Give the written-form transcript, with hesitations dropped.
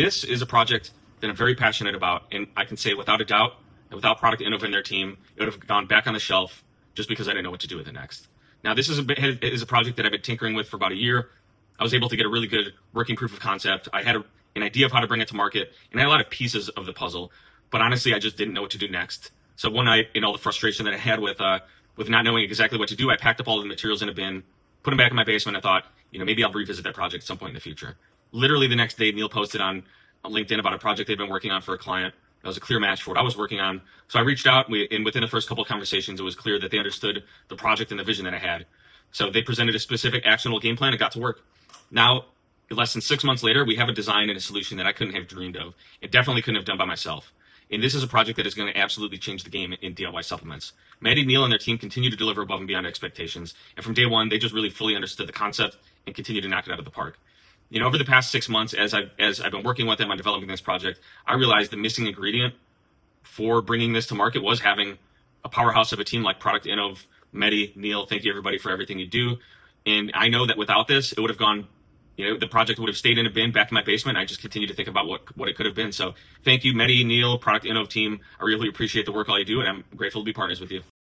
This is a project that I'm very passionate about, and I can say without a doubt that without Product Innov and their team, it would have gone back on the shelf just because I didn't know what to do with it next. Now, this is a project that I've been tinkering with for about a year. I was able to get a really good working proof of concept. I had an idea of how to bring it to market, and I had a lot of pieces of the puzzle, but honestly, I just didn't know what to do next. So one night, in all the frustration that I had with not knowing exactly what to do, I packed up all the materials in a bin, put them back in my basement. I thought, maybe I'll revisit that project at some point in the future. Literally the next day, Neil posted on LinkedIn about a project they'd been working on for a client. That was a clear match for what I was working on. So I reached out, and within the first couple of conversations, it was clear that they understood the project and the vision that I had. So they presented a specific actionable game plan and got to work. Now, less than 6 months later, we have a design and a solution that I couldn't have dreamed of. It definitely couldn't have done by myself. And this is a project that is going to absolutely change the game in DIY supplements. Maddie, Neil, and their team continue to deliver above and beyond expectations. And from day one, they just really fully understood the concept and continue to knock it out of the park. Over the past 6 months, as I've been working with them on developing this project, I realized the missing ingredient for bringing this to market was having a powerhouse of a team like Product Innov. Maddie, Neil, thank you everybody for everything you do. And I know that without this, it would have gone, the project would have stayed in a bin back in my basement. I just continue to think about what it could have been. So thank you, Maddie, Neil, Product Innov team. I really appreciate the work all you do, and I'm grateful to be partners with you.